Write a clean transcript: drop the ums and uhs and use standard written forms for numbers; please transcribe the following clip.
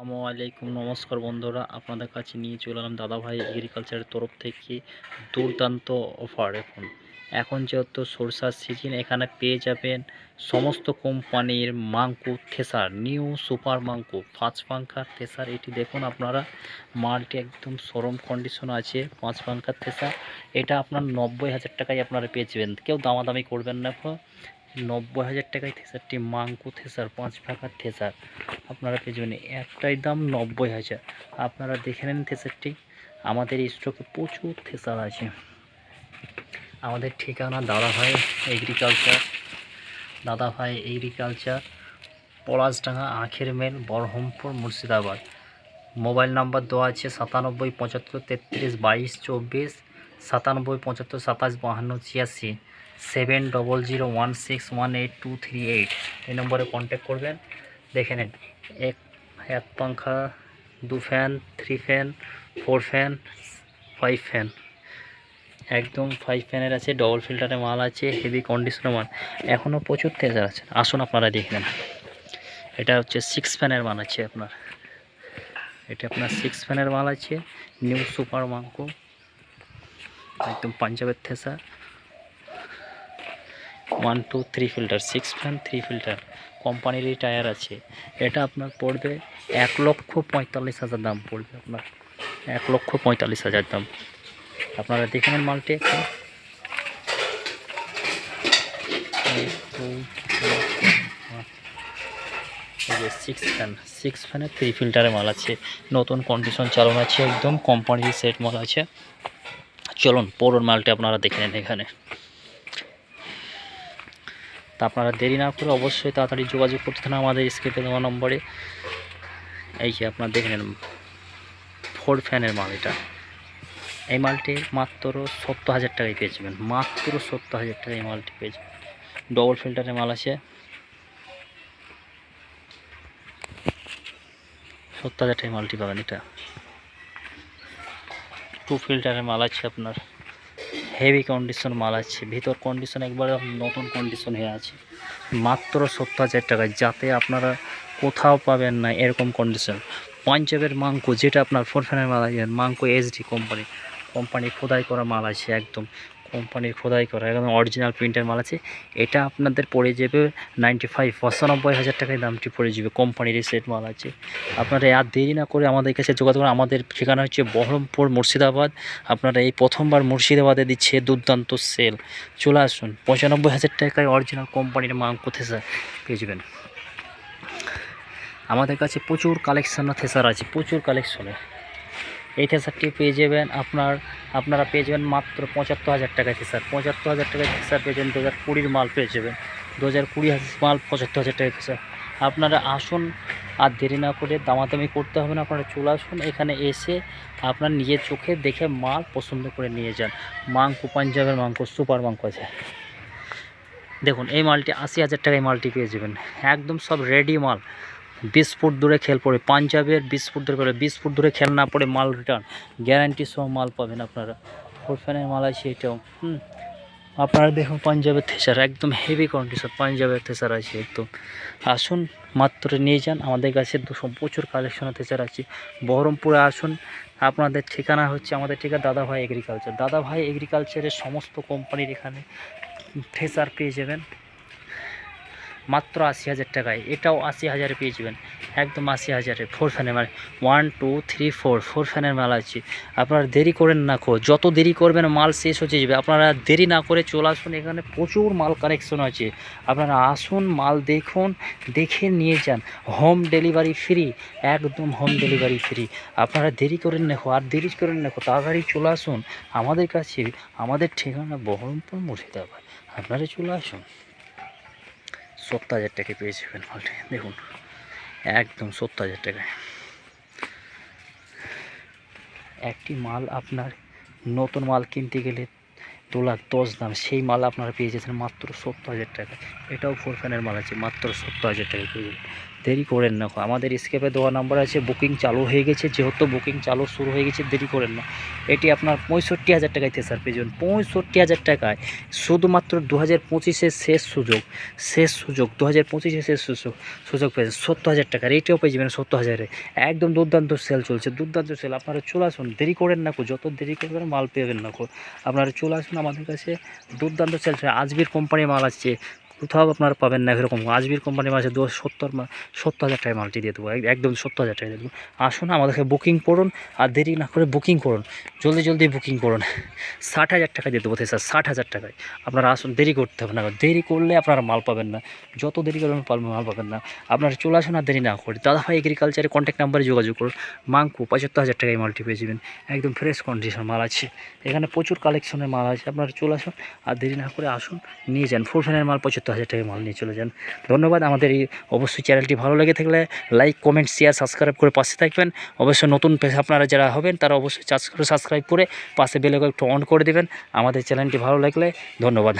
আসসালামু আলাইকুম, নমস্কার বন্ধুরা। আপনাদের কাছে নিয়ে চলে এলাম দাদাভাই এগ্রিকালচারের তরফ থেকে দুর্দান্ত অফার। এখন যেহেতু সরষার সিজন, এখানে পেয়ে যাবেন সমস্ত কোম্পানির মাঙ্কু থেসার, নিউ সুপার মাঙ্কু 5 পাঙ্খার থেসার। এটি দেখুন আপনারা, মালটি একদম শোরুম কন্ডিশন আছে। 5 পাঙ্খার থেসার, এটা আপনার 90,000 টাকায় আপনারা পেয়ে যাবেন। কেউ দামাদামি করবেন না, 90,000 টাকায় থেসারটি, মাঙ্কু থেসার 5 পাঙ্খার থেসার আপনারা পেয়ে যাবেন। একটাই দাম 90,000। আপনারা দেখে নেন থেসারটি। আমাদের স্টকে প্রচুর থেসার আছে। আমাদের ঠিকানা দাদাভাই এগ্রিকালচার, পলাশডাঙ্গা, আখের mail, Berhampur, Murshidabad. Mobile number দেওয়া আছে 97 75 33 22 24, 97 75 27 52 86, 7001618238। এই নম্বরে কন্ট্যাক্ট করবেন। দেখে নেন, এক পাঙ্খা, 2 ফ্যান, 3 ফ্যান, 4 ফ্যান, 5 ফ্যান, একদম 5 ফ্যানের আছে। ডবল ফিল্টারের মাল আছে, হেভি কন্ডিশনের মাল। এখনও প্রচুর থেজার আছে, আসুন আপনারা দেখে নেন। এটা হচ্ছে 6 ফ্যানের মাল আছে আপনার। এটা আপনার 6 ফ্যানের মাল আছে, নিউ সুপার মাঙ্কো, একদম পাঞ্জাবের থেসার। 1 2 3 ফিল্টার, 6 ফ্যান, 3 ফিল্টার, কোম্পানিরই টায়ার আছে। এটা আপনার পড়বে 1,45,000 দাম পড়বে আপনার, 1,45,000 দাম। আপনারা দেখে নেন মালটি একটু। 6 ফ্যানে 3 ফিল্টারের মাল আছে, নতুন কন্ডিশন চালানো আছে, একদম কোম্পানির সেট মাল আছে। চলুন পুরোর মালটি আপনারা দেখে নেন এখানে। তা আপনারা দেরি না করে অবশ্যই তাড়াতাড়ি যোগাযোগ করতে থাকুন আমাদের স্ক্রিনে দেওয়া নম্বরে। এই যে আপনারা দেখে নেন 4 ফ্যানের মাল। এটা এই মালটি মাত্র 70,000 টাকায় পেয়ে যাবেন, মাত্র 70,000 টাকায় এই মালটি পেয়ে যাবেন। ডবল ফিল্টারের মাল আছে, 70,000 টাকায় মালটি পাবেন। এটা 2 ফিল্টারের মাল আছে আপনার, হেভি কন্ডিশন মাল আছে, ভিতর কন্ডিশন একবারে নতুন কন্ডিশন হয়ে আছে, মাত্র 70,000 টাকায়। যাতে আপনারা কোথাও পাবেন না এরকম কন্ডিশন। পাঞ্জাবের মাঙ্কো, যেটা আপনার 4 ফ্যানের মাল আছে, মাঙ্কো এইচডি কোম্পানির খোদাই করা মাল আছে, একদম কোম্পানির খোদাই করা, একদম অরিজিনাল প্রিন্টের মাল আছে। এটা আপনাদের পড়ে যাবে 95,000 টাকায় দামটি পড়ে যাবে, কোম্পানির সেট মাল আছে। আপনারা আর দেরি না করে আমাদের কাছে যোগাযোগ করুন। আমাদের ঠিকানা হচ্ছে বহরমপুর, মুর্শিদাবাদ। আপনারা এই প্রথমবার মুর্শিদাবাদে দিচ্ছে দুর্দান্ত সেল। চলে আসুন, 95,000 টাকায় অরিজিনাল কোম্পানির মাঙ্কো থেসার পেয়ে যাবেন। আমাদের কাছে প্রচুর কালেকশান থেসার আছে, প্রচুর কালেকশনে। এই থেসারটি পেয়ে যাবেন আপনারা পেয়ে যাবেন মাত্র 75,000 টাকায় থেসার। 75,000 টাকায় থেসার পেয়ে যাবেন। 2020 মাল পেয়ে যাবেন, 2020 মাল 75,000 টাকায় থেসার। আপনারা আসুন, আর দেরি না করে, দামাদামি করতে হবে না। আপনারা চলে আসুন, এখানে এসে আপনার নিজের চোখে দেখে মাল পছন্দ করে নিয়ে যান। মাঙ্কো, পাঞ্জাবের মাঙ্কো, সুপার মাঙ্কো আছে। দেখুন এই মালটি 80,000 টাকায় মালটি পেয়ে যাবেন, একদম সব রেডি মাল। 20 ফুট দূরে খেল পড়ে, পাঞ্জাবের 20 ফুট দূরে করে, 20 ফুট দূরে খেল না পড়ে মাল রিটার্ন, গ্যারান্টি সহ মাল পাবেন আপনারা। 4 ফ্যানের মাল আছে এটাও। আপনারা দেখুন পাঞ্জাবের থেসার, একদম হেভি কন্ডিশন পাঞ্জাবের থেসার আছে একদম। আসুন, মাত্র নিয়ে যান। আমাদের কাছে প্রচুর কালেকশনের থেসার আছে। বহরমপুরে আসুন। আপনাদের ঠিকানা হচ্ছে, আমাদের ঠিকানা দাদাভাই এগ্রিকালচার। দাদাভাই এগ্রিকালচারের সমস্ত কোম্পানির এখানে থেসার পেয়ে যাবেন মাত্র 80,000 টাকায়। এটাও 80,000-এ পেয়ে যাবেন, একদম 80,000-এ। 4 ফ্যানের মাল, 1 2 3 4 ফ্যানের মাল আছে। আপনারা দেরি করেন না, যত দেরি করবেন মাল শেষ হয়ে যাবে। আপনারা দেরি না করে চলে আসুন, এখানে প্রচুর মাল কালেকশন আছে। আপনারা আসুন, মাল দেখুন, দেখে নিয়ে যান। হোম ডেলিভারি ফ্রি, একদম হোম ডেলিভারি ফ্রি। আপনারা দেরি করেন না, আর দেরি করেন না, তাড়াতাড়ি চলে আসুন আমাদের কাছে। আমাদের ঠিকানা বহরমপুর, মুর্শিদাবাদ। আপনারা চলে আসুন। 70,000 টাকায় পেয়ে যাবেন মালটি, দেখুন একদম 70,000 টাকায়। একটি মাল আপনার নতুন মাল কিনতে গেলে 2,10,000 দাম, সেই মাল আপনারা পেয়ে যাচ্ছেন মাত্র 70,000 টাকায়। এটাও 4 ফ্যানের মাল আছে, মাত্র 70,000 টাকায় পেয়ে যাবেন। দেরি করেন না, আমাদের স্কেপে দেওয়া নাম্বার আছে, বুকিং চালু হয়ে গেছে, যেহেতু বুকিং চালু শুরু হয়ে গেছে, দেরি করেন না। এটি আপনার 65,000 টাকায় থেসার পেয়ে যাবেন, 65,000 টাকায়, শুধুমাত্র 2025-এর শেষ সুযোগ 2025-এর শেষ সুযোগ পেয়েছে 70,000 টাকার, এটিও পেয়ে যাবেন 70,000-এ। একদম দুর্দান্ত সেল চলছে, দুর্দান্ত সেল। আপনারা চলে আসুন, দেরি করেন না, যত দেরি করবেন মাল পেবেন না। আপনারা চলে আসুন আমাদের কাছে, দুর্দান্ত সেল চলছে। আজবির কোম্পানির মাল আসছে, কোথাও আপনারা পাবেন না এরকম। আজবির কোম্পানির মাল আছে 70,000 টাকায় মালটি দিয়ে দেবো, একদম 70,000 টাকা দিয়ে দেবো। আসুন আমাদেরকে বুকিং করুন, আর দেরি না করে বুকিং করুন, জলদি বুকিং করুন। 60,000 টাকা দিয়ে দেবো স্যার, 60,000 টাকায়। আপনারা আসুন, দেরি করতে হবে না, দেরি করলে আপনারা মাল পাবেন না, যত দেরি করবেন মাল পাবেন না। আপনারা চলে আসুন আর দেরি না করে। দাদাভাই এগ্রিকালচারের কন্ট্যাক্ট নাম্বারে যোগাযোগ করুন। মাংকু 75,000 টাকায় মালটি পেয়ে যাবেন, একদম ফ্রেশ কন্ডিশন মাল আছে, এখানে প্রচুর কালেকশনের মাল আছে। আপনারা চলে আসুন আর দেরি না করে আসুন, নিয়ে যান। ফুল ফ্যানের মাল 75,000 টাকায় মাল নিয়ে চলে যান। ধন্যবাদ। আমাদের এই অবশ্যই চ্যানেলটি ভালো লেগে থাকলে লাইক, কমেন্ট, শেয়ার, সাবস্ক্রাইব করে পাশে থাকবেন। অবশ্যই নতুন আপনারা যারা হবেন তারা অবশ্যই সাবস্ক্রাইব করে পাশে বেল আইকন একটু অন করে দেবেন। আমাদের চ্যানেলটি ভালো লাগলে ধন্যবাদ।